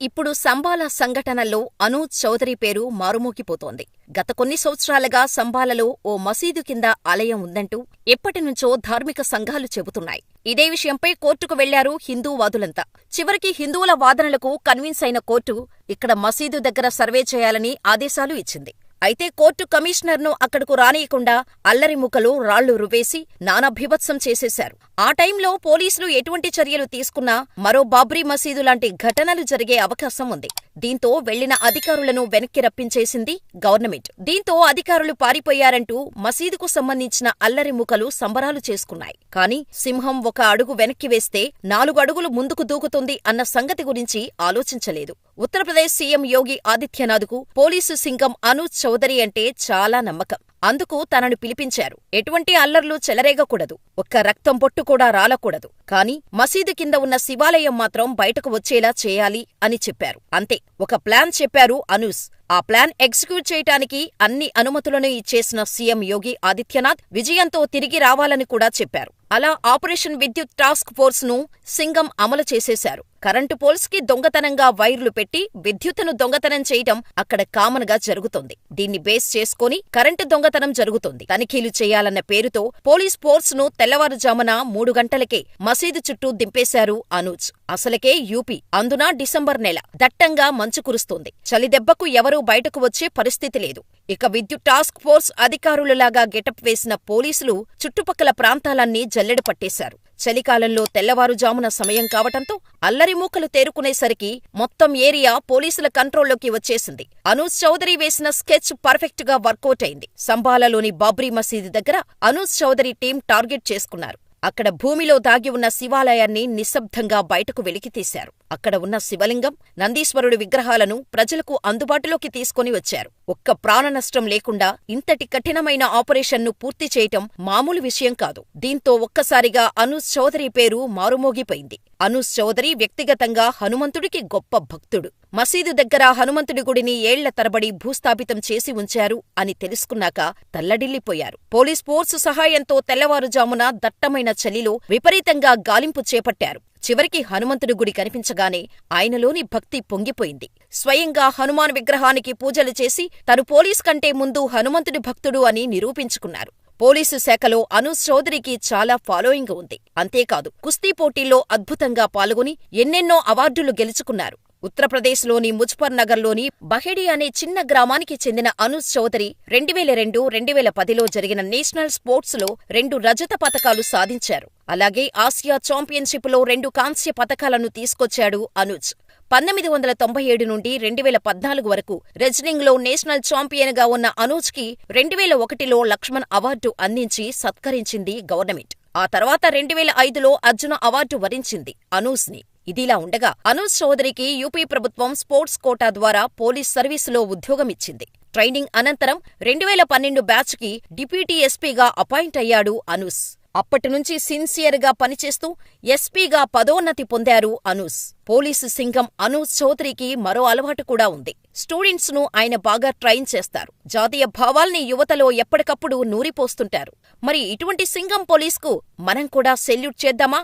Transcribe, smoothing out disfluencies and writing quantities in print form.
ఇప్పుడు సంబాల సంఘటనల్లో అనూజ్ చౌదరి పేరు మారుమోగిపోతోంది. గత కొన్ని సంవత్సరాలుగా సంబాలలో ఓ మసీదు కింద ఆలయం ఉందంటూ ఎప్పటినుంచో ధార్మిక సంఘాలు చెబుతున్నాయి. ఇదే విషయంపై కోర్టుకు వెళ్లారు హిందూవాదులంతా. చివరికి హిందువుల వాదనలకు కన్విన్స్ అయిన కోర్టు ఇక్కడ మసీదు దగ్గర సర్వే చేయాలని ఆదేశాలు ఇచ్చింది. అయితే కోర్టు కమిషనర్ను అక్కడకు రానీయకుండా అల్లరిమూకలు రాళ్లు రువ్వేసి నానా బీభత్సం చేసేశారు. ఆ టైంలో పోలీసులు ఎటువంటి చర్యలు తీసుకున్నా మరో బాబ్రీ మసీదు లాంటి ఘటనలు జరిగే అవకాశం ఉంది. దీంతో వెళ్లిన అధికారులను వెనక్కి రప్పించేసింది గవర్నమెంట్. దీంతో అధికారులు పారిపోయారంటూ మసీదుకు సంబంధించిన అల్లరిమూకలు సంబరాలు చేసుకున్నాయి. కానీ సింహం ఒక అడుగు వెనక్కి వేస్తే 4 అడుగులు ముందుకు దూకుతుంది అన్న సంగతి గురించి ఆలోచించలేదు. ఉత్తరప్రదేశ్ సీఎం యోగి ఆదిత్యనాథ్కు పోలీసు సింగం అనూజ్ చౌదరి అంటే చాలా నమ్మకం. అందుకు తనను పిలిపించారు. ఎటువంటి అల్లర్లు చెలరేగకూడదు, ఒక్క రక్తం బొట్టు కూడా రాలకూడదు, కానీ మసీదు కింద ఉన్న శివాలయం మాత్రం బయటకు వచ్చేలా చేయాలి అని చెప్పారు. అంతే, ఒక ప్లాన్ చెప్పారు అనూజ్. ఆ ప్లాన్ ఎగ్జిక్యూట్ చేయటానికి అన్ని అనుమతులను ఇచ్చేసిన సీఎం యోగి ఆదిత్యనాథ్ విజయంతో తిరిగి రావాలని కూడా చెప్పారు. అలా ఆపరేషన్ విద్యుత్ టాస్క్ ఫోర్స్ ను సింగం అమలు చేసేశారు. కరెంటు పోల్స్ కి దొంగతనంగా వైర్లు పెట్టి విద్యుత్తును దొంగతనం చేయటం అక్కడ కామన్ గా జరుగుతోంది. దీన్ని బేస్ చేసుకుని కరెంటు దొంగతనం జరుగుతోంది. తనిఖీలు చేయాలన్న పేరుతో పోలీస్ ఫోర్స్ ను తెల్లవారుజామున 3 గంటలకే మసీదు చుట్టూ దింపేశారు అనూజ్. అసలకే యూపీ, అందున డిసెంబర్ నెల, దట్టంగా మంచు కురుస్తోంది. చలిదెబ్బకు ఎవరూ బయటకు వచ్చే పరిస్థితి లేదు. ఇక విద్యుత్ టాస్క్ ఫోర్స్ అధికారులలాగా గెటప్ వేసిన పోలీసులు చుట్టుపక్కల ప్రాంతాలన్నీ జల్లెడ పట్టేశారు. చలికాలంలో తెల్లవారుజామున సమయం కావటంతో అల్లరిమూకలు తేరుకునేసరికి మొత్తం ఏరియా పోలీసుల కంట్రోల్లోకి వచ్చేసింది. అనూజ్ చౌదరి వేసిన స్కెచ్ పర్ఫెక్ట్ గా వర్కౌట్ అయింది. సంబాలలోని బాబ్రీ మసీదు దగ్గర అనూజ్ చౌదరి టీం టార్గెట్ చేసుకున్నారు. అక్కడ భూమిలో దాగి ఉన్న శివాలయాన్ని నిశ్శబ్దంగా బయటకు వెలికితీశారు. అక్కడ ఉన్న శివలింగం, నందీశ్వరుడి విగ్రహాలను ప్రజలకు అందుబాటులోకి తీసుకొని వచ్చారు. ఒక్క ప్రాణనష్టం లేకుండా ఇంతటి కఠినమైన ఆపరేషన్ను పూర్తి చేయటం మామూలు విషయం కాదు. దీంతో ఒక్కసారిగా అనూజ్ చౌదరి పేరు మారుమోగిపోయింది. అనూజ్ చౌదరి వ్యక్తిగతంగా హనుమంతుడికి గొప్ప భక్తుడు. మసీదు దగ్గర హనుమంతుడి గుడిని ఏళ్ల తరబడి భూస్థాపితం చేసి ఉంచారు అని తెలుసుకున్నాక తల్లడిల్లిపోయారు. పోలీస్ ఫోర్సు సహాయంతో తెల్లవారుజామున దట్టమైన చలిలో విపరీతంగా గాలింపు చేపట్టారు. చివరికి హనుమంతుడి గుడి కనిపించగానే ఆయనలోని భక్తి పొంగిపోయింది. స్వయంగా హనుమాన్ విగ్రహానికి పూజలు చేసి తను పోలీస్ కంటే ముందు హనుమంతుడి భక్తుడు అని నిరూపించుకున్నారు. పోలీసు శాఖలో అనూజ్ చౌదరికి చాలా ఫాలోయింగ్ ఉంది. అంతేకాదు, కుస్తీ పోటీల్లో అద్భుతంగా పాల్గొని ఎన్నెన్నో అవార్డులు గెలుచుకున్నారు. ఉత్తరప్రదేశ్లోని ముజఫర్ నగర్లోని బహేడి అనే చిన్న గ్రామానికి చెందిన అనూజ్ చౌదరి 2002-2010లో జరిగిన నేషనల్ స్పోర్ట్స్లో 2 రజత పతకాలు సాధించారు. అలాగే ఆసియా ఛాంపియన్షిప్లో 2 కాంస్య పతకాలను తీసుకొచ్చాడు అనూజ్. 1997 నుండి 2014 వరకు రెజ్లింగ్లో నేషనల్ ఛాంపియన్గా ఉన్న అనూజ్కి 2001లో లక్ష్మణ్ అవార్డు అందించి సత్కరించింది గవర్నమెంట్. ఆ తర్వాత 2005లో అర్జున అవార్డు వరించింది అనూజ్ని. ఇదిలా ఉండగా అనూజ్ చౌదరికి యూపీ ప్రభుత్వం స్పోర్ట్స్ కోటా ద్వారా పోలీస్ సర్వీసులో ఉద్యోగమిచ్చింది. ట్రైనింగ్ అనంతరం 2012 బ్యాచ్కి డిప్యూటీ ఎస్పీగా అపాయింట్ అయ్యాడు అనూజ్. అప్పటినుంచి సిన్సియర్గా పనిచేస్తూ ఎస్పీగా పదోన్నతి పొందారు అనూజ్. పోలీసు సింగం అనూజ్ చౌదరికి మరో అలవాటు కూడా ఉంది. స్టూడెంట్స్ ను ఆయన బాగా ట్రైన్ చేస్తారు. జాతీయ భావాల్ని యువతలో ఎప్పటికప్పుడు నూరిపోస్తుంటారు. మరి ఇటువంటి సింగం పోలీస్కు మనం కూడా సెల్యూట్ చేద్దామా?